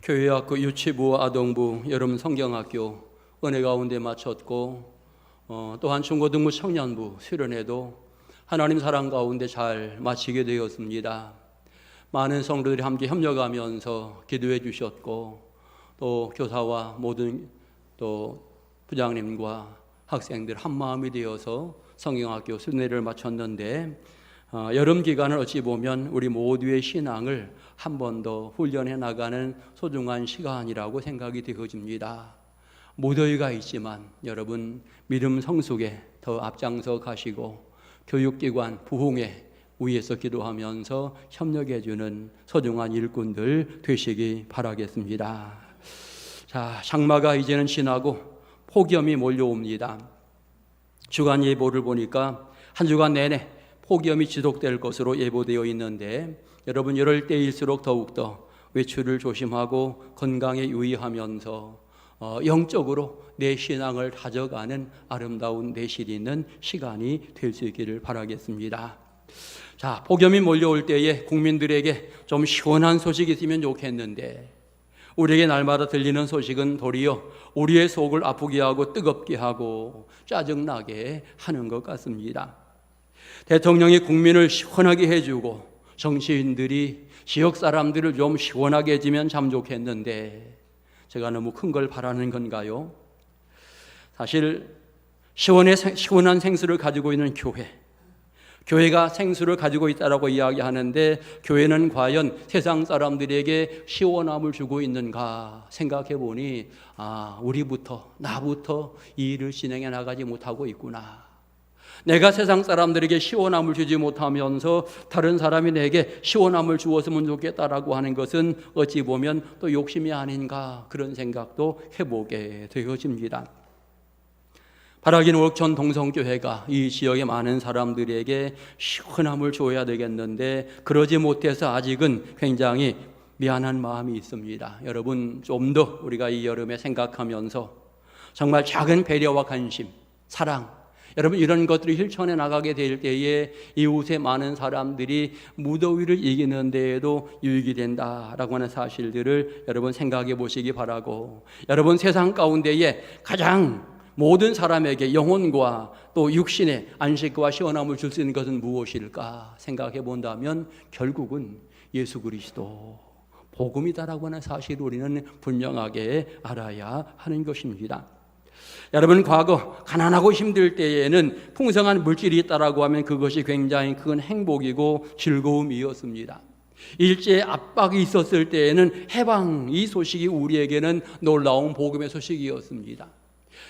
교회학교 유치부 아동부 여름 성경학교 은혜 가운데 마쳤고 또한 중고등부 청년부 수련회도 하나님 사랑 가운데 잘 마치게 되었습니다. 많은 성도들이 함께 협력하면서 기도해 주셨고 또 교사와 모든 또 부장님과 학생들 한마음이 되어서 성경학교 수련회를 마쳤는데 여름 기간을 어찌 보면 우리 모두의 신앙을 한 번 더 훈련해 나가는 소중한 시간이라고 생각이 되어집니다. 무더위가 있지만 여러분 믿음 성숙에 더 앞장서 가시고 교육기관 부흥회 위에서 기도하면서 협력해 주는 소중한 일꾼들 되시기 바라겠습니다. 자, 장마가 이제는 지나고 폭염이 몰려옵니다. 주간 예보를 보니까 한 주간 내내 폭염이 지속될 것으로 예보되어 있는데 여러분 이럴 때일수록 더욱더 외출을 조심하고 건강에 유의하면서 영적으로 내 신앙을 다져가는 아름다운 내실 있는 시간이 될 수 있기를 바라겠습니다. 자, 폭염이 몰려올 때에 국민들에게 좀 시원한 소식이 있으면 좋겠는데 우리에게 날마다 들리는 소식은 도리어 우리의 속을 아프게 하고 뜨겁게 하고 짜증나게 하는 것 같습니다. 대통령이 국민을 시원하게 해주고 정치인들이 지역 사람들을 좀 시원하게 해주면 참 좋겠는데 제가 너무 큰 걸 바라는 건가요? 사실 시원한 생수를 가지고 있는 교회가 생수를 가지고 있다라고 이야기하는데 교회는 과연 세상 사람들에게 시원함을 주고 있는가 생각해 보니 나부터 이 일을 진행해 나가지 못하고 있구나. 내가 세상 사람들에게 시원함을 주지 못하면서 다른 사람이 내게 시원함을 주었으면 좋겠다라고 하는 것은 어찌 보면 또 욕심이 아닌가 그런 생각도 해보게 되어집니다. 바라긴 옥천 동성교회가 이 지역의 많은 사람들에게 시원함을 줘야 되겠는데 그러지 못해서 아직은 굉장히 미안한 마음이 있습니다. 여러분 좀 더 우리가 이 여름에 생각하면서 정말 작은 배려와 관심, 사랑 여러분 이런 것들이 실천해 나가게 될 때에 이웃의 많은 사람들이 무더위를 이기는 데에도 유익이 된다라고 하는 사실들을 여러분 생각해 보시기 바라고 여러분 세상 가운데에 가장 모든 사람에게 영혼과 또 육신의 안식과 시원함을 줄 수 있는 것은 무엇일까 생각해 본다면 결국은 예수 그리스도 복음이다라고 하는 사실을 우리는 분명하게 알아야 하는 것입니다. 여러분 과거 가난하고 힘들 때에는 풍성한 물질이 있다라고 하면 그것이 굉장히 큰 행복이고 즐거움이었습니다. 일제의 압박이 있었을 때에는 해방 이 소식이 우리에게는 놀라운 복음의 소식이었습니다.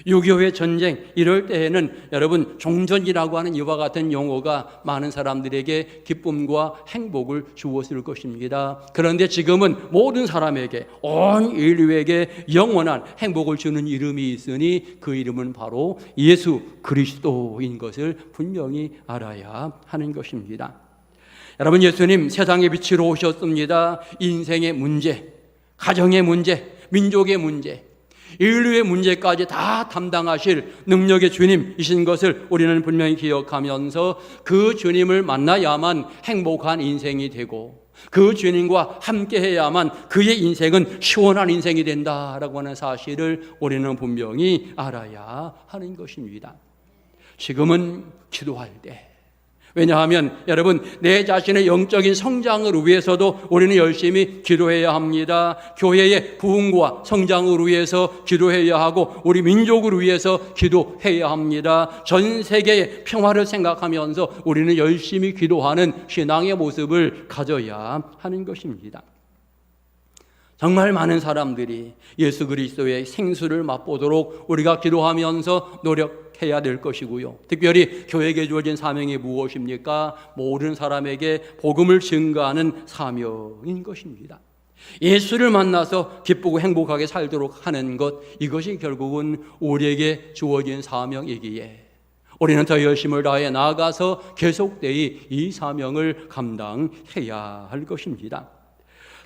6.25의 전쟁 이럴 때에는 여러분 종전이라고 하는 이와 같은 용어가 많은 사람들에게 기쁨과 행복을 주었을 것입니다. 그런데 지금은 모든 사람에게 온 인류에게 영원한 행복을 주는 이름이 있으니 그 이름은 바로 예수 그리스도인 것을 분명히 알아야 하는 것입니다. 여러분 예수님 세상의 빛으로 오셨습니다. 인생의 문제, 가정의 문제, 민족의 문제 인류의 문제까지 다 담당하실 능력의 주님이신 것을 우리는 분명히 기억하면서 그 주님을 만나야만 행복한 인생이 되고 그 주님과 함께해야만 그의 인생은 시원한 인생이 된다라고 하는 사실을 우리는 분명히 알아야 하는 것입니다. 지금은 기도할 때 왜냐하면 여러분 내 자신의 영적인 성장을 위해서도 우리는 열심히 기도해야 합니다. 교회의 부흥과 성장을 위해서 기도해야 하고 우리 민족을 위해서 기도해야 합니다. 전 세계의 평화를 생각하면서 우리는 열심히 기도하는 신앙의 모습을 가져야 하는 것입니다. 정말 많은 사람들이 예수 그리스도의 생수를 맛보도록 우리가 기도하면서 노력해야 될 것이고요. 특별히 교회에게 주어진 사명이 무엇입니까? 모든 사람에게 복음을 증거하는 사명인 것입니다. 예수를 만나서 기쁘고 행복하게 살도록 하는 것 이것이 결국은 우리에게 주어진 사명이기에 우리는 더 열심을 다해 나아가서 계속되이 이 사명을 감당해야 할 것입니다.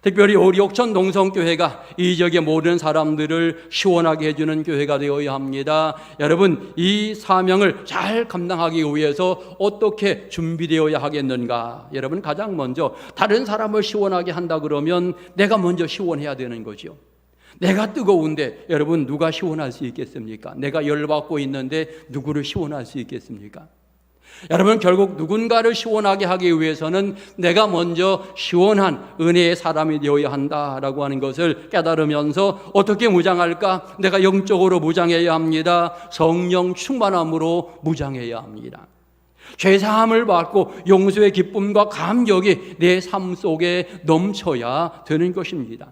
특별히 우리 옥천 동성교회가 이 지역의 모든 사람들을 시원하게 해주는 교회가 되어야 합니다. 여러분, 이 사명을 잘 감당하기 위해서 어떻게 준비되어야 하겠는가? 여러분, 가장 먼저 다른 사람을 시원하게 한다 그러면 내가 먼저 시원해야 되는 거죠. 내가 뜨거운데 여러분, 누가 시원할 수 있겠습니까? 내가 열받고 있는데 누구를 시원할 수 있겠습니까? 여러분, 결국 누군가를 시원하게 하기 위해서는 내가 먼저 시원한 은혜의 사람이 되어야 한다라고 하는 것을 깨달으면서 어떻게 무장할까? 내가 영적으로 무장해야 합니다. 성령 충만함으로 무장해야 합니다. 죄사함을 받고 용서의 기쁨과 감격이 내 삶 속에 넘쳐야 되는 것입니다.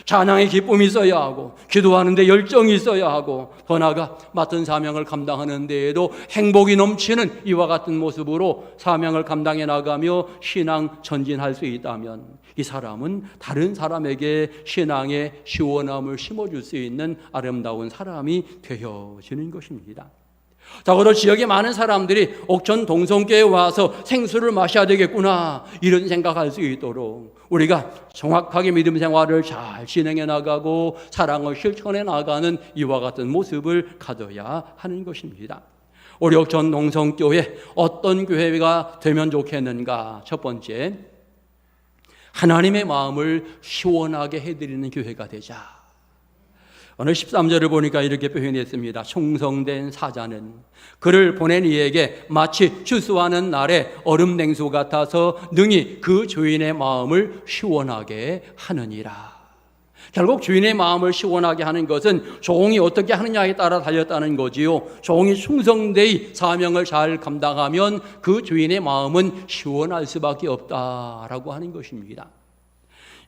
찬양의 기쁨이 있어야 하고, 기도하는데 열정이 있어야 하고, 더 나아가 맡은 사명을 감당하는 데에도 행복이 넘치는 이와 같은 모습으로 사명을 감당해 나가며 신앙 전진할 수 있다면 이 사람은 다른 사람에게 신앙의 시원함을 심어줄 수 있는 아름다운 사람이 되어지는 것입니다. 적어도 지역에 많은 사람들이 옥천 동성교회에 와서 생수를 마셔야 되겠구나, 이런 생각할 수 있도록 우리가 정확하게 믿음 생활을 잘 진행해 나가고 사랑을 실천해 나가는 이와 같은 모습을 가져야 하는 것입니다. 우리 옥천 동성교회 어떤 교회가 되면 좋겠는가? 첫 번째, 하나님의 마음을 시원하게 해드리는 교회가 되자. 오늘 13절을 보니까 이렇게 표현했습니다. 충성된 사자는 그를 보낸 이에게 마치 추수하는 날에 얼음 냉수 같아서 능히 그 주인의 마음을 시원하게 하느니라. 결국 주인의 마음을 시원하게 하는 것은 종이 어떻게 하느냐에 따라 달렸다는 거지요. 종이 충성되이 사명을 잘 감당하면 그 주인의 마음은 시원할 수밖에 없다라고 하는 것입니다.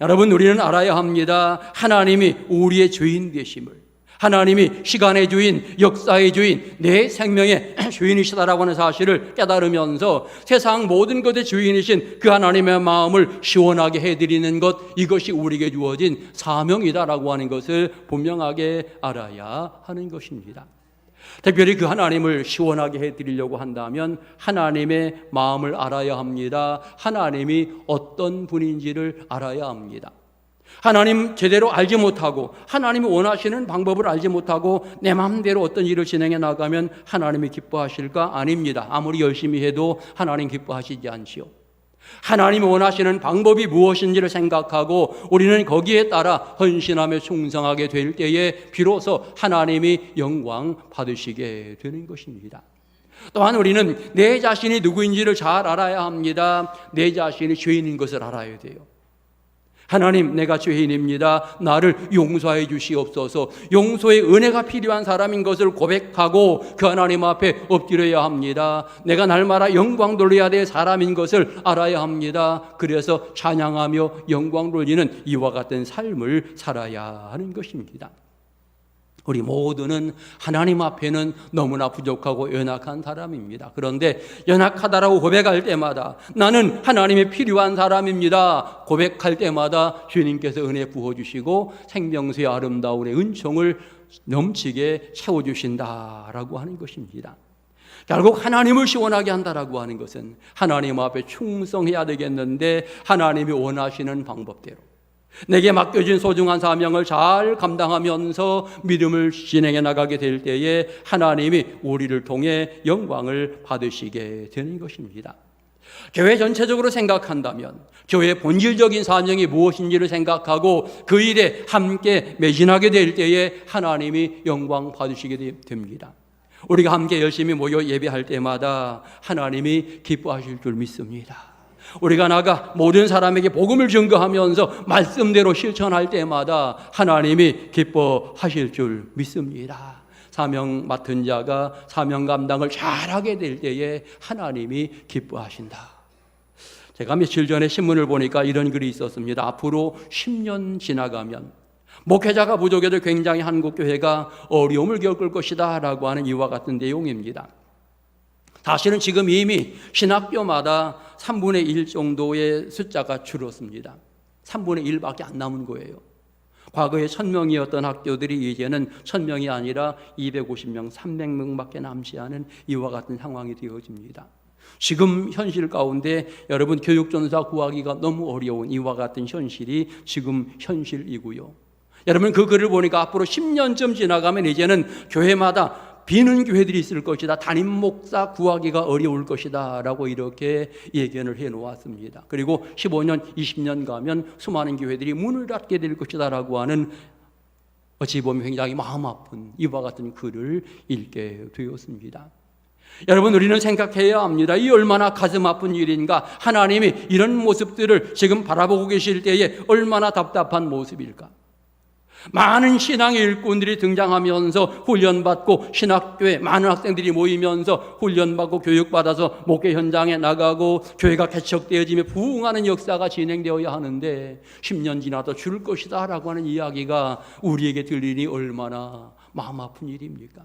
여러분, 우리는 알아야 합니다. 하나님이 우리의 주인 되심을, 하나님이 시간의 주인, 역사의 주인, 내 생명의 주인이시다라고 하는 사실을 깨달으면서 세상 모든 것의 주인이신 그 하나님의 마음을 시원하게 해드리는 것, 이것이 우리에게 주어진 사명이다라고 하는 것을 분명하게 알아야 하는 것입니다. 특별히 그 하나님을 시원하게 해드리려고 한다면 하나님의 마음을 알아야 합니다. 하나님이 어떤 분인지를 알아야 합니다. 하나님 제대로 알지 못하고 하나님이 원하시는 방법을 알지 못하고 내 마음대로 어떤 일을 진행해 나가면 하나님이 기뻐하실까? 아닙니다. 아무리 열심히 해도 하나님 기뻐하시지 않지요. 하나님이 원하시는 방법이 무엇인지를 생각하고 우리는 거기에 따라 헌신하며 충성하게 될 때에 비로소 하나님이 영광 받으시게 되는 것입니다. 또한 우리는 내 자신이 누구인지를 잘 알아야 합니다. 내 자신이 죄인인 것을 알아야 돼요. 하나님, 내가 죄인입니다. 나를 용서해 주시옵소서. 용서의 은혜가 필요한 사람인 것을 고백하고 그 하나님 앞에 엎드려야 합니다. 내가 날마다 영광 돌려야 될 사람인 것을 알아야 합니다. 그래서 찬양하며 영광 돌리는 이와 같은 삶을 살아야 하는 것입니다. 우리 모두는 하나님 앞에는 너무나 부족하고 연약한 사람입니다. 그런데 연약하다라고 고백할 때마다 나는 하나님의 필요한 사람입니다 고백할 때마다 주님께서 은혜 부어주시고 생명수의 아름다운 은총을 넘치게 채워주신다라고 하는 것입니다. 결국 하나님을 시원하게 한다라고 하는 것은 하나님 앞에 충성해야 되겠는데 하나님이 원하시는 방법대로 내게 맡겨진 소중한 사명을 잘 감당하면서 믿음을 진행해 나가게 될 때에 하나님이 우리를 통해 영광을 받으시게 되는 것입니다. 교회 전체적으로 생각한다면 교회의 본질적인 사명이 무엇인지를 생각하고 그 일에 함께 매진하게 될 때에 하나님이 영광 받으시게 됩니다. 우리가 함께 열심히 모여 예배할 때마다 하나님이 기뻐하실 줄 믿습니다. 우리가 나가 모든 사람에게 복음을 증거하면서 말씀대로 실천할 때마다 하나님이 기뻐하실 줄 믿습니다. 사명 맡은 자가 사명 감당을 잘하게 될 때에 하나님이 기뻐하신다. 제가 며칠 전에 신문을 보니까 이런 글이 있었습니다. 앞으로 10년 지나가면 목회자가 부족해도 굉장히 한국교회가 어려움을 겪을 것이다 라고 하는 이와 같은 내용입니다. 사실은 지금 이미 신학교마다 3분의 1 정도의 숫자가 줄었습니다. 3분의 1밖에 안 남은 거예요. 과거에 1000명이었던 학교들이 이제는 1000명이 아니라 250명, 300명밖에 남지 않은 이와 같은 상황이 되어집니다. 지금 현실 가운데 여러분 교육전사 구하기가 너무 어려운 이와 같은 현실이 지금 현실이고요. 여러분 그 글을 보니까 앞으로 10년쯤 지나가면 이제는 교회마다 비는 교회들이 있을 것이다. 담임 목사 구하기가 어려울 것이다 라고 이렇게 예견을 해놓았습니다. 그리고 15년, 20년 가면 수많은 교회들이 문을 닫게 될 것이다 라고 하는 어찌 보면 굉장히 마음 아픈 이와 같은 글을 읽게 되었습니다. 여러분 우리는 생각해야 합니다. 이 얼마나 가슴 아픈 일인가. 하나님이 이런 모습들을 지금 바라보고 계실 때에 얼마나 답답한 모습일까. 많은 신앙의 일꾼들이 등장하면서 훈련받고 신학교에 많은 학생들이 모이면서 훈련받고 교육받아서 목회 현장에 나가고 교회가 개척되어지며 부흥하는 역사가 진행되어야 하는데 10년 지나도 줄 것이다 라고 하는 이야기가 우리에게 들리니 얼마나 마음 아픈 일입니까?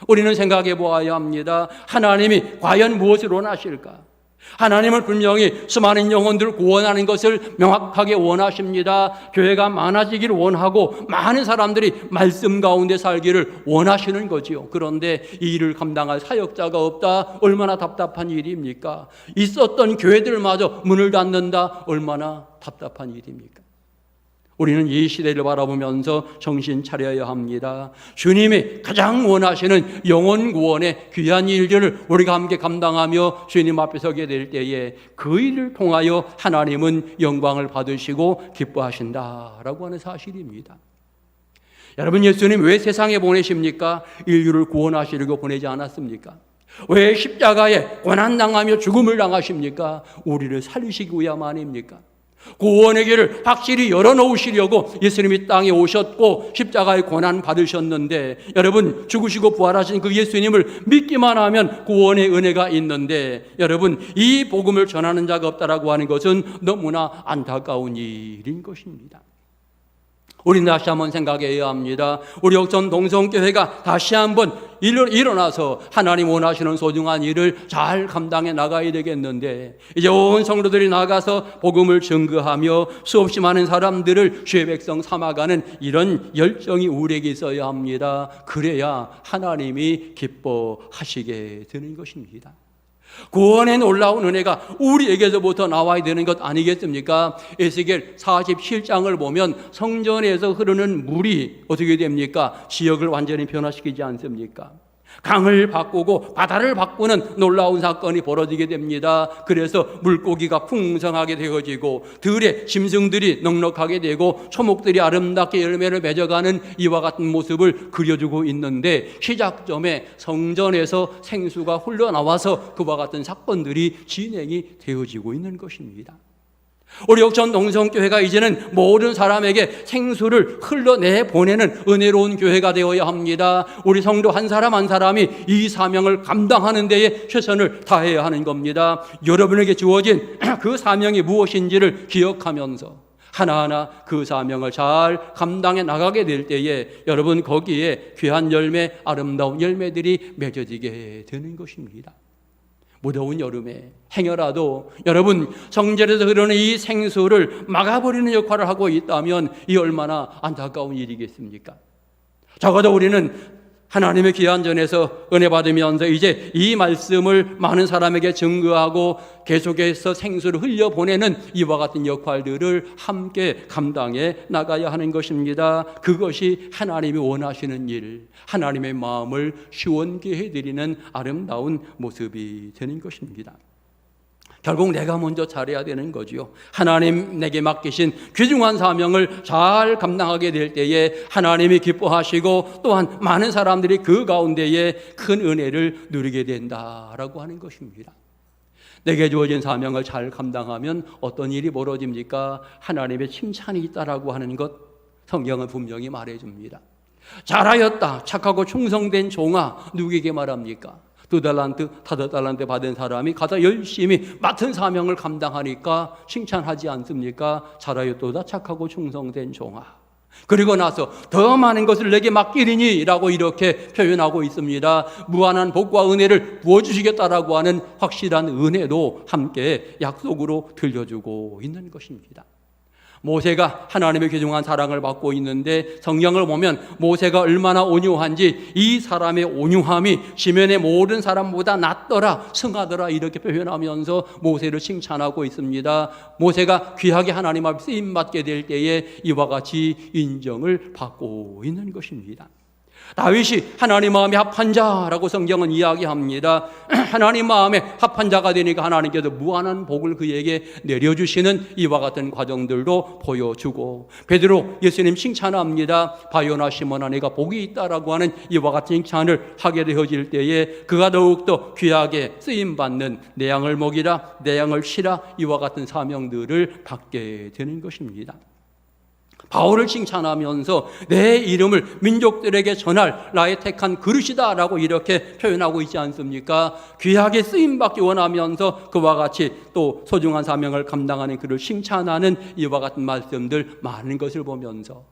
우리는 생각해 보아야 합니다. 하나님이 과연 무엇을 원하실까? 하나님은 분명히 수많은 영혼들을 구원하는 것을 명확하게 원하십니다. 교회가 많아지기를 원하고 많은 사람들이 말씀 가운데 살기를 원하시는 거지요. 그런데 이 일을 감당할 사역자가 없다. 얼마나 답답한 일입니까? 있었던 교회들마저 문을 닫는다. 얼마나 답답한 일입니까? 우리는 이 시대를 바라보면서 정신 차려야 합니다. 주님이 가장 원하시는 영혼 구원의 귀한 일들을 우리가 함께 감당하며 주님 앞에 서게 될 때에 그 일을 통하여 하나님은 영광을 받으시고 기뻐하신다라고 하는 사실입니다. 여러분 예수님 왜 세상에 보내십니까? 인류를 구원하시려고 보내지 않았습니까? 왜 십자가에 고난당하며 죽음을 당하십니까? 우리를 살리시기 위함 아닙니까? 구원의 길을 확실히 열어놓으시려고 예수님이 땅에 오셨고 십자가의 고난 받으셨는데 여러분 죽으시고 부활하신 그 예수님을 믿기만 하면 구원의 은혜가 있는데 여러분 이 복음을 전하는 자가 없다라고 하는 것은 너무나 안타까운 일인 것입니다. 우리는 다시 한번 생각해야 합니다. 우리 옥천 동성교회가 다시 한번 일어나서 하나님 원하시는 소중한 일을 잘 감당해 나가야 되겠는데 이제 온 성도들이 나가서 복음을 증거하며 수없이 많은 사람들을 주의 백성 삼아가는 이런 열정이 우리에게 있어야 합니다. 그래야 하나님이 기뻐하시게 되는 것입니다. 구원의 놀라운 은혜가 우리에게서부터 나와야 되는 것 아니겠습니까? 에스겔 47장을 보면 성전에서 흐르는 물이 어떻게 됩니까? 지역을 완전히 변화시키지 않습니까? 강을 바꾸고 바다를 바꾸는 놀라운 사건이 벌어지게 됩니다. 그래서 물고기가 풍성하게 되어지고 들의 짐승들이 넉넉하게 되고 초목들이 아름답게 열매를 맺어가는 이와 같은 모습을 그려주고 있는데 시작점에 성전에서 생수가 흘러나와서 그와 같은 사건들이 진행이 되어지고 있는 것입니다. 우리 옥천 동성교회가 이제는 모든 사람에게 생수를 흘러내보내는 은혜로운 교회가 되어야 합니다. 우리 성도 한 사람 한 사람이 이 사명을 감당하는 데에 최선을 다해야 하는 겁니다. 여러분에게 주어진 그 사명이 무엇인지를 기억하면서 하나하나 그 사명을 잘 감당해 나가게 될 때에 여러분 거기에 귀한 열매, 아름다운 열매들이 맺어지게 되는 것입니다. 무더운 여름에 행여라도 여러분 성전에서 흐르는 이 생수를 막아버리는 역할을 하고 있다면 이 얼마나 안타까운 일이겠습니까? 적어도 우리는 하나님의 귀한 전에서 은혜 받으면서 이제 이 말씀을 많은 사람에게 증거하고 계속해서 생수를 흘려보내는 이와 같은 역할들을 함께 감당해 나가야 하는 것입니다. 그것이 하나님이 원하시는 일, 하나님의 마음을 시원케 해드리는 아름다운 모습이 되는 것입니다. 결국 내가 먼저 잘해야 되는 거지요. 하나님 내게 맡기신 귀중한 사명을 잘 감당하게 될 때에 하나님이 기뻐하시고 또한 많은 사람들이 그 가운데에 큰 은혜를 누리게 된다라고 하는 것입니다. 내게 주어진 사명을 잘 감당하면 어떤 일이 벌어집니까? 하나님의 칭찬이 있다라고 하는 것 성경은 분명히 말해줍니다. 잘하였다, 착하고 충성된 종아, 누구에게 말합니까? 2달란트, 5달란트 받은 사람이 가서 열심히 맡은 사명을 감당하니까 칭찬하지 않습니까? 잘하였도다 착하고 충성된 종아. 그리고 나서 더 많은 것을 내게 맡기리니 라고 이렇게 표현하고 있습니다. 무한한 복과 은혜를 부어주시겠다라고 하는 확실한 은혜도 함께 약속으로 들려주고 있는 것입니다. 모세가 하나님의 귀중한 사랑을 받고 있는데 성경을 보면 모세가 얼마나 온유한지 이 사람의 온유함이 지면의 모든 사람보다 낫더라, 승하더라 이렇게 표현하면서 모세를 칭찬하고 있습니다. 모세가 귀하게 하나님 앞에 쓰임받게 될 때에 이와 같이 인정을 받고 있는 것입니다. 다윗이 하나님 마음에 합한 자라고 성경은 이야기합니다. 하나님 마음에 합한 자가 되니까 하나님께서 무한한 복을 그에게 내려주시는 이와 같은 과정들도 보여주고, 베드로 예수님 칭찬합니다. 바요나 시몬아 내가 복이 있다라고 하는 이와 같은 칭찬을 하게 되어질 때에 그가 더욱더 귀하게 쓰임받는 내 양을 먹이라 내 양을 치라 이와 같은 사명들을 받게 되는 것입니다. 바울을 칭찬하면서 내 이름을 민족들에게 전할 나의 택한 그릇이다라고 이렇게 표현하고 있지 않습니까? 귀하게 쓰임받기 원하면서 그와 같이 또 소중한 사명을 감당하는 그를 칭찬하는 이와 같은 말씀들 많은 것을 보면서,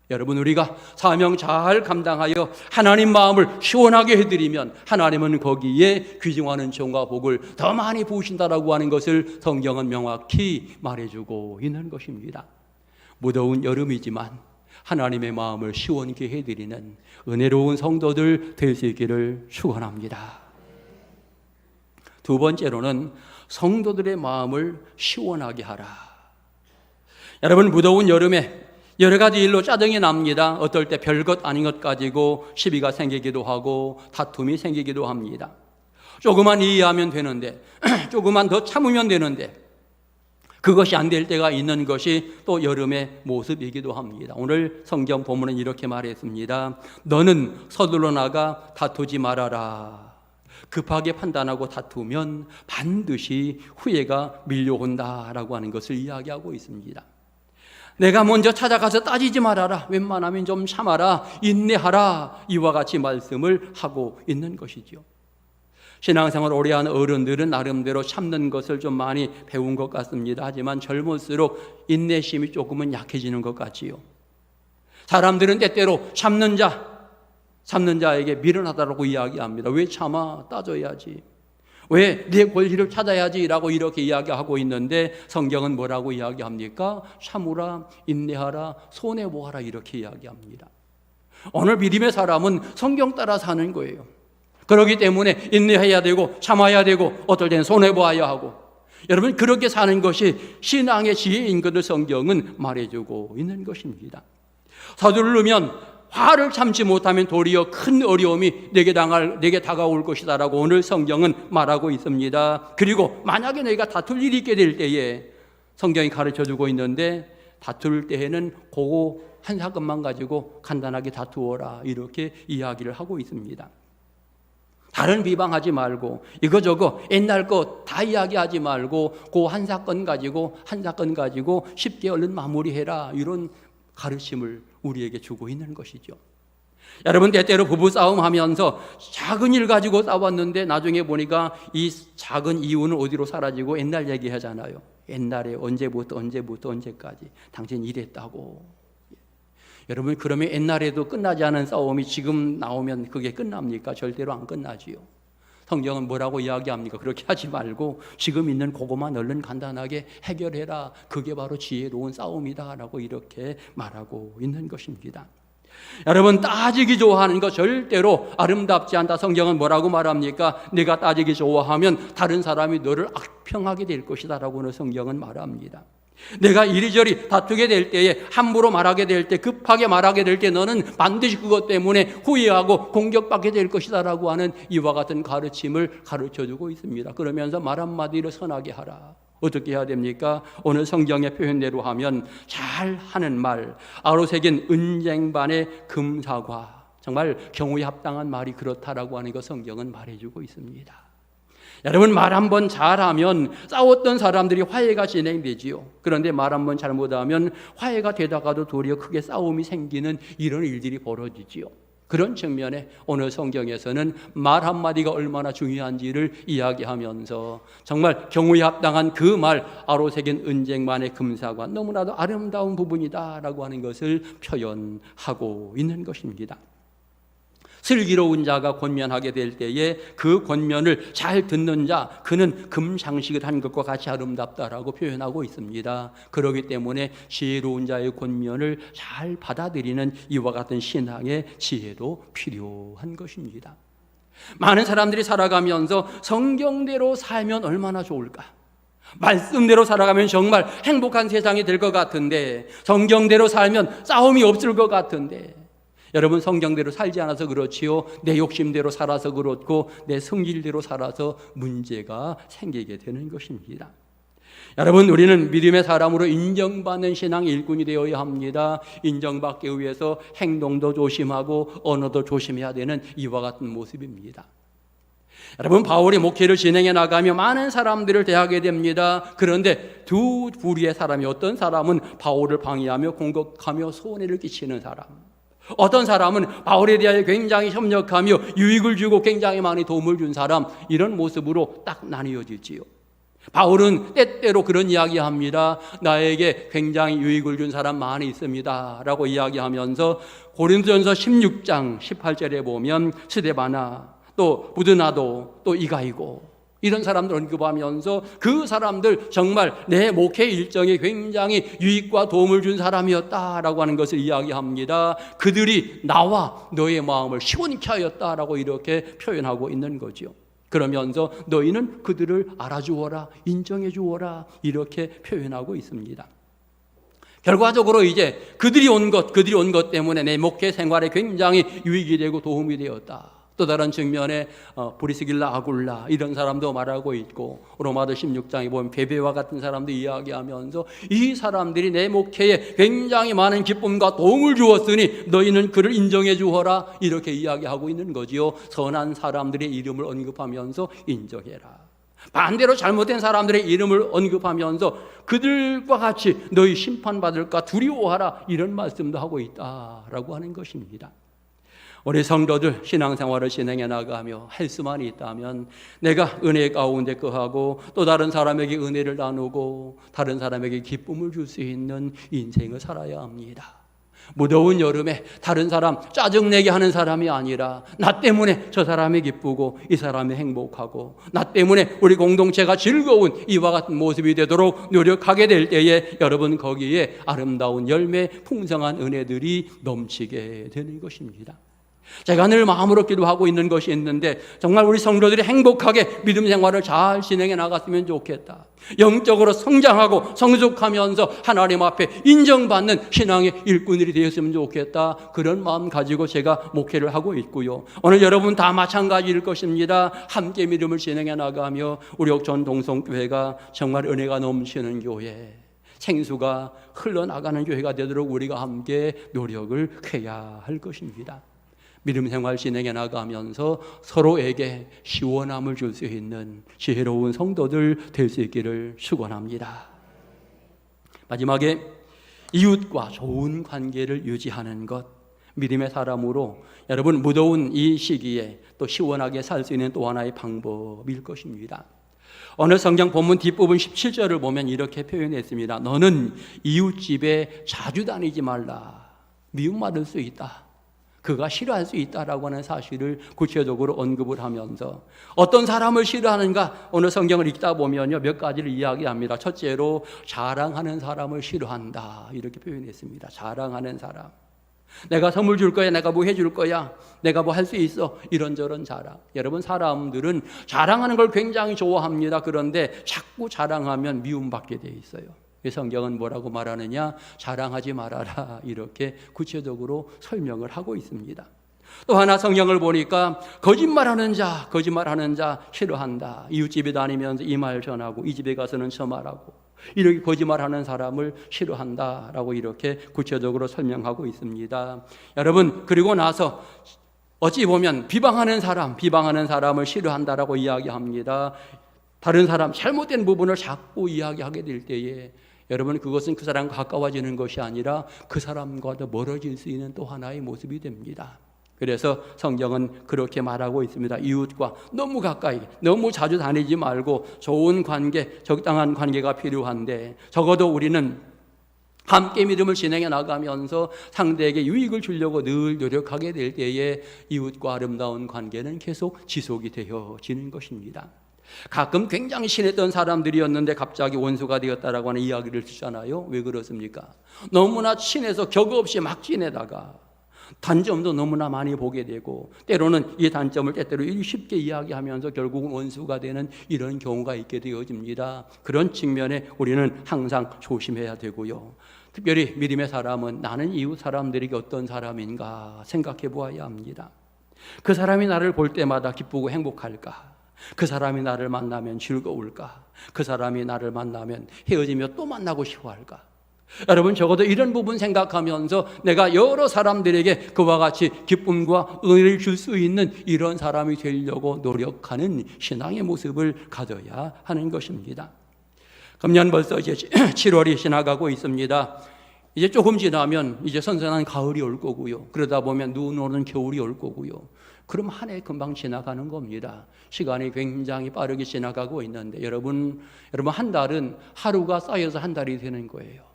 여러분, 우리가 사명 잘 감당하여 하나님 마음을 시원하게 해드리면 하나님은 거기에 귀중한 은총과 복을 더 많이 부으신다라고 하는 것을 성경은 명확히 말해주고 있는 것입니다. 무더운 여름이지만 하나님의 마음을 시원케 해드리는 은혜로운 성도들 될 수 있기를 축원합니다. 두 번째로는 성도들의 마음을 시원하게 하라. 여러분, 무더운 여름에 여러 가지 일로 짜증이 납니다. 어떨 때 별것 아닌 것 가지고 시비가 생기기도 하고 다툼이 생기기도 합니다. 조금만 이해하면 되는데, 조금만 더 참으면 되는데 그것이 안 될 때가 있는 것이 또 여름의 모습이기도 합니다. 오늘 성경 본문은 이렇게 말했습니다. 너는 서둘러 나가 다투지 말아라. 급하게 판단하고 다투면 반드시 후회가 밀려온다라고 하는 것을 이야기하고 있습니다. 내가 먼저 찾아가서 따지지 말아라. 웬만하면 좀 참아라. 인내하라. 이와 같이 말씀을 하고 있는 것이죠. 신앙생활 오래 한 어른들은 나름대로 참는 것을 좀 많이 배운 것 같습니다. 하지만 젊을수록 인내심이 조금은 약해지는 것 같지요. 사람들은 때때로 참는 자에게 미련하다라고 이야기합니다. 왜 참아? 따져야지. 왜 내 권리를 찾아야지? 라고 이렇게 이야기하고 있는데 성경은 뭐라고 이야기합니까? 참으라, 인내하라, 손해보아라 이렇게 이야기합니다. 오늘 믿음의 사람은 성경 따라 사는 거예요. 그렇기 때문에 인내해야 되고 참아야 되고 어떨 때는 손해보아야 하고, 여러분 그렇게 사는 것이 신앙의 지혜인 것을 성경은 말해주고 있는 것입니다. 서두르면 화를 참지 못하면 도리어 큰 어려움이 내게 다가올 것이다라고 오늘 성경은 말하고 있습니다. 그리고 만약에 내가 다툴 일이 있게 될 때에 성경이 가르쳐주고 있는데, 다툴 때에는 그거 한 사건만 가지고 간단하게 다투어라 이렇게 이야기를 하고 있습니다. 다른 비방하지 말고 이거저거 옛날 거 다 이야기하지 말고 그 한 사건 가지고 쉽게 얼른 마무리해라, 이런 가르침을 우리에게 주고 있는 것이죠. 여러분, 때때로 부부싸움 하면서 작은 일 가지고 싸웠는데 나중에 보니까 이 작은 이유는 어디로 사라지고 옛날 얘기하잖아요. 옛날에 언제부터 언제까지 당신 이랬다고. 여러분, 그러면 옛날에도 끝나지 않은 싸움이 지금 나오면 그게 끝납니까? 절대로 안 끝나지요. 성경은 뭐라고 이야기합니까? 그렇게 하지 말고 지금 있는 그것만 얼른 간단하게 해결해라. 그게 바로 지혜로운 싸움이다 라고 이렇게 말하고 있는 것입니다. 여러분, 따지기 좋아하는 거 절대로 아름답지 않다. 성경은 뭐라고 말합니까? 내가 따지기 좋아하면 다른 사람이 너를 악평하게 될 것이다 라고는 성경은 말합니다. 내가 이리저리 다투게 될 때에, 함부로 말하게 될 때, 급하게 말하게 될 때 너는 반드시 그것 때문에 후회하고 공격받게 될 것이다 라고 하는 이와 같은 가르침을 가르쳐주고 있습니다. 그러면서 말 한마디로 선하게 하라. 어떻게 해야 됩니까? 오늘 성경의 표현대로 하면 잘하는 말, 아로새긴 은쟁반의 금사과, 정말 경우에 합당한 말이 그렇다라고 하는 거 성경은 말해주고 있습니다. 여러분, 말 한번 잘하면 싸웠던 사람들이 화해가 진행되지요. 그런데 말 한번 잘못하면 화해가 되다가도 도리어 크게 싸움이 생기는 이런 일들이 벌어지지요. 그런 측면에 오늘 성경에서는 말 한마디가 얼마나 중요한지를 이야기하면서 정말 경우에 합당한 그 말, 아로새긴 은쟁반의 금사과, 너무나도 아름다운 부분이다 라고 하는 것을 표현하고 있는 것입니다. 슬기로운 자가 권면하게 될 때에 그 권면을 잘 듣는 자, 그는 금장식을 한 것과 같이 아름답다라고 표현하고 있습니다. 그렇기 때문에 지혜로운 자의 권면을 잘 받아들이는 이와 같은 신앙의 지혜도 필요한 것입니다. 많은 사람들이 살아가면서 성경대로 살면 얼마나 좋을까? 말씀대로 살아가면 정말 행복한 세상이 될 것 같은데, 성경대로 살면 싸움이 없을 것 같은데, 여러분 성경대로 살지 않아서 그렇지요. 내 욕심대로 살아서 그렇고 내 성질대로 살아서 문제가 생기게 되는 것입니다. 여러분, 우리는 믿음의 사람으로 인정받는 신앙 일꾼이 되어야 합니다. 인정받기 위해서 행동도 조심하고 언어도 조심해야 되는 이와 같은 모습입니다. 여러분, 바울이 목회를 진행해 나가며 많은 사람들을 대하게 됩니다. 그런데 두 부류의 사람이, 어떤 사람은 바울을 방해하며 공격하며 손해를 끼치는 사람, 어떤 사람은 바울에 대하여 굉장히 협력하며 유익을 주고 굉장히 많이 도움을 준 사람, 이런 모습으로 딱 나뉘어지지요. 바울은 때때로 그런 이야기합니다. 나에게 굉장히 유익을 준 사람 많이 있습니다 라고 이야기하면서 고린도전서 16장 18절에 보면 스데바나, 또 부드나도, 또 이가이고, 이런 사람들 언급하면서 그 사람들 정말 내 목회 일정에 굉장히 유익과 도움을 준 사람이었다라고 하는 것을 이야기합니다. 그들이 나와 너의 마음을 시원케 하였다라고 이렇게 표현하고 있는 거죠. 그러면서 너희는 그들을 알아주어라, 인정해 주어라, 이렇게 표현하고 있습니다. 결과적으로 이제 그들이 온 것 때문에 내 목회 생활에 굉장히 유익이 되고 도움이 되었다. 또 다른 측면에 브리스길라, 아굴라, 이런 사람도 말하고 있고, 로마서 16장에 보면 베베와 같은 사람도 이야기하면서 이 사람들이 내 목회에 굉장히 많은 기쁨과 도움을 주었으니 너희는 그를 인정해 주어라, 이렇게 이야기하고 있는 거지요. 선한 사람들의 이름을 언급하면서 인정해라. 반대로 잘못된 사람들의 이름을 언급하면서 그들과 같이 너희 심판받을까 두려워하라, 이런 말씀도 하고 있다라고 하는 것입니다. 우리 성도들 신앙생활을 진행해 나가며 할 수만 있다면 내가 은혜 가운데 거하고 또 다른 사람에게 은혜를 나누고 다른 사람에게 기쁨을 줄 수 있는 인생을 살아야 합니다. 무더운 여름에 다른 사람 짜증내게 하는 사람이 아니라 나 때문에 저 사람이 기쁘고 이 사람이 행복하고 나 때문에 우리 공동체가 즐거운 이와 같은 모습이 되도록 노력하게 될 때에 여러분, 거기에 아름다운 열매, 풍성한 은혜들이 넘치게 되는 것입니다. 제가 늘 마음으로 기도하고 있는 것이 있는데, 정말 우리 성도들이 행복하게 믿음 생활을 잘 진행해 나갔으면 좋겠다. 영적으로 성장하고 성숙하면서 하나님 앞에 인정받는 신앙의 일꾼들이 되었으면 좋겠다. 그런 마음 가지고 제가 목회를 하고 있고요. 오늘 여러분 다 마찬가지일 것입니다. 함께 믿음을 진행해 나가며 우리 옥천 동성교회가 정말 은혜가 넘치는 교회, 생수가 흘러나가는 교회가 되도록 우리가 함께 노력을 해야 할 것입니다. 믿음 생활 진행해 나가면서 서로에게 시원함을 줄 수 있는 지혜로운 성도들 될 수 있기를 축원합니다. 마지막에 이웃과 좋은 관계를 유지하는 것, 믿음의 사람으로 여러분 무더운 이 시기에 또 시원하게 살 수 있는 또 하나의 방법일 것입니다. 오늘 성경 본문 뒷부분 17절을 보면 이렇게 표현했습니다. 너는 이웃집에 자주 다니지 말라. 미움받을 수 있다. 그가 싫어할 수 있다라고 하는 사실을 구체적으로 언급을 하면서 어떤 사람을 싫어하는가, 오늘 성경을 읽다 보면요 몇 가지를 이야기합니다. 첫째로 자랑하는 사람을 싫어한다, 이렇게 표현했습니다. 자랑하는 사람, 내가 선물 줄 거야, 내가 뭐 해줄 거야, 내가 뭐 할 수 있어, 이런저런 자랑. 여러분, 사람들은 자랑하는 걸 굉장히 좋아합니다. 그런데 자꾸 자랑하면 미움받게 돼 있어요. 성경은 뭐라고 말하느냐? 자랑하지 말아라, 이렇게 구체적으로 설명을 하고 있습니다. 또 하나 성경을 보니까 거짓말하는 자 싫어한다. 이웃집에 다니면서 이 말 전하고 이 집에 가서는 저 말하고 이렇게 거짓말하는 사람을 싫어한다라고 이렇게 구체적으로 설명하고 있습니다. 여러분, 그리고 나서 어찌 보면 비방하는 사람을 싫어한다라고 이야기합니다. 다른 사람 잘못된 부분을 자꾸 이야기하게 될 때에 여러분, 그것은 그 사람과 가까워지는 것이 아니라 그 사람과 더 멀어질 수 있는 또 하나의 모습이 됩니다. 그래서 성경은 그렇게 말하고 있습니다. 이웃과 너무 가까이, 너무 자주 다니지 말고 좋은 관계, 적당한 관계가 필요한데 적어도 우리는 함께 믿음을 진행해 나가면서 상대에게 유익을 주려고 늘 노력하게 될 때에 이웃과 아름다운 관계는 계속 지속이 되어지는 것입니다. 가끔 굉장히 친했던 사람들이었는데 갑자기 원수가 되었다라고 하는 이야기를 듣잖아요. 왜 그렇습니까? 너무나 친해서 격 없이 막 지내다가 단점도 너무나 많이 보게 되고, 때로는 이 단점을 때때로 쉽게 이야기하면서 결국은 원수가 되는 이런 경우가 있게 되어집니다. 그런 측면에 우리는 항상 조심해야 되고요. 특별히 믿음의 사람은 나는 이웃 사람들에게 어떤 사람인가 생각해 보아야 합니다. 그 사람이 나를 볼 때마다 기쁘고 행복할까? 그 사람이 나를 만나면 즐거울까? 그 사람이 나를 만나면 헤어지며 또 만나고 싶어 할까? 여러분, 적어도 이런 부분 생각하면서 내가 여러 사람들에게 그와 같이 기쁨과 은혜를 줄 수 있는 이런 사람이 되려고 노력하는 신앙의 모습을 가져야 하는 것입니다. 금년 벌써 이제 7월이 지나가고 있습니다. 이제 조금 지나면 이제 선선한 가을이 올 거고요. 그러다 보면 눈 오는 겨울이 올 거고요. 그럼 한 해 금방 지나가는 겁니다. 시간이 굉장히 빠르게 지나가고 있는데 여러분 한 달은 하루가 쌓여서 한 달이 되는 거예요.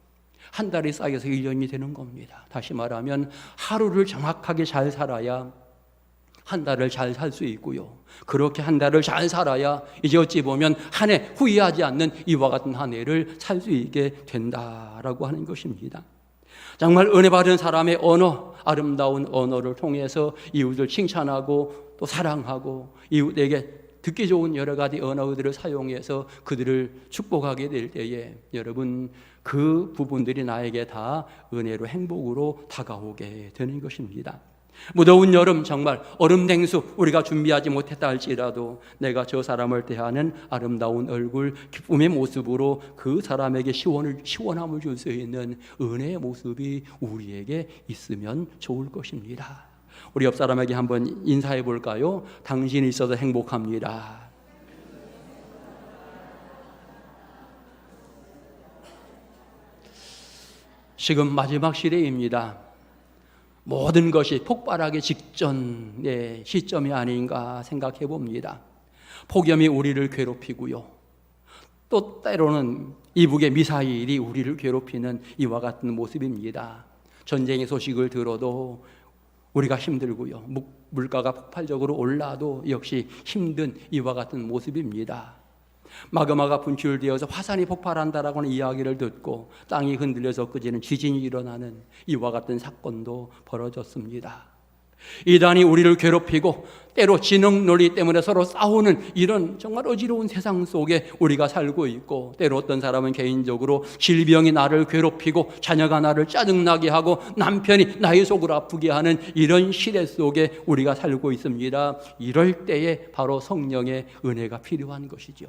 한 달이 쌓여서 1년이 되는 겁니다. 다시 말하면 하루를 정확하게 잘 살아야 한 달을 잘 살 수 있고요. 그렇게 한 달을 잘 살아야 이제 어찌 보면 한 해 후회하지 않는 이와 같은 한 해를 살 수 있게 된다라고 하는 것입니다. 정말 은혜 받은 사람의 언어, 아름다운 언어를 통해서 이웃을 칭찬하고 또 사랑하고 이웃에게 듣기 좋은 여러 가지 언어들을 사용해서 그들을 축복하게 될 때에 여러분 그 부분들이 나에게 다 은혜로 행복으로 다가오게 되는 것입니다. 무더운 여름 정말 얼음 냉수 우리가 준비하지 못했다 할지라도 내가 저 사람을 대하는 아름다운 얼굴, 기쁨의 모습으로 그 사람에게 시원함을 줄 수 있는 은혜의 모습이 우리에게 있으면 좋을 것입니다. 우리 옆 사람에게 한번 인사해 볼까요? 당신이 있어서 행복합니다. 지금 마지막 시대입니다. 모든 것이 폭발하기 직전의 시점이 아닌가 생각해 봅니다. 폭염이 우리를 괴롭히고요. 또 때로는 이북의 미사일이 우리를 괴롭히는 이와 같은 모습입니다. 전쟁의 소식을 들어도 우리가 힘들고요. 물가가 폭발적으로 올라도 역시 힘든 이와 같은 모습입니다. 마그마가 분출되어서 화산이 폭발한다라고 하는 이야기를 듣고 땅이 흔들려서 끄지는 지진이 일어나는 이와 같은 사건도 벌어졌습니다. 이단이 우리를 괴롭히고 때로 지능 논리 때문에 서로 싸우는 이런 정말 어지러운 세상 속에 우리가 살고 있고, 때로 어떤 사람은 개인적으로 질병이 나를 괴롭히고 자녀가 나를 짜증나게 하고 남편이 나의 속을 아프게 하는 이런 시대 속에 우리가 살고 있습니다. 이럴 때에 바로 성령의 은혜가 필요한 것이죠.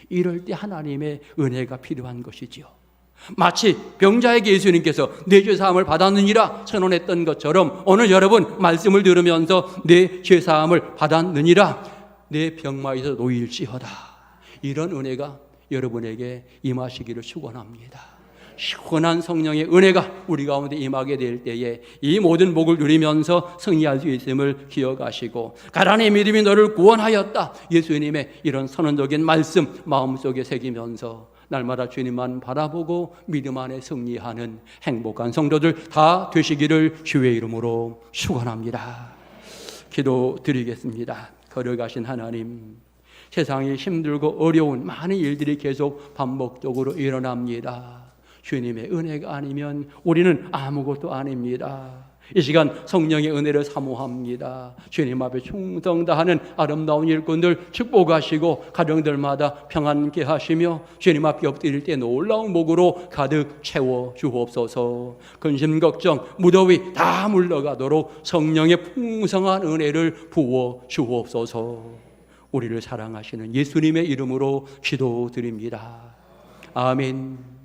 이럴 때 하나님의 은혜가 필요한 것이지요. 마치 병자에게 예수님께서 내 죄사함을 받았느니라 선언했던 것처럼 오늘 여러분 말씀을 들으면서 내 죄사함을 받았느니라, 내 병마에서 놓일지어다, 이런 은혜가 여러분에게 임하시기를 축원합니다. 시원한 성령의 은혜가 우리 가운데 임하게 될 때에 이 모든 복을 누리면서 승리할 수 있음을 기억하시고, 가난의 믿음이 너를 구원하였다, 예수님의 이런 선언적인 말씀 마음속에 새기면서 날마다 주님만 바라보고 믿음 안에 승리하는 행복한 성도들 다 되시기를 주의 이름으로 축원합니다. 기도드리겠습니다. 걸어가신 하나님, 세상이 힘들고 어려운 많은 일들이 계속 반복적으로 일어납니다. 주님의 은혜가 아니면 우리는 아무것도 아닙니다. 이 시간 성령의 은혜를 사모합니다. 주님 앞에 충성 다하는 아름다운 일꾼들 축복하시고 가정들마다 평안케 하시며 주님 앞에 엎드릴 때 놀라운 복으로 가득 채워 주옵소서. 근심 걱정 무더위 다 물러가도록 성령의 풍성한 은혜를 부어 주옵소서. 우리를 사랑하시는 예수님의 이름으로 기도드립니다. 아멘.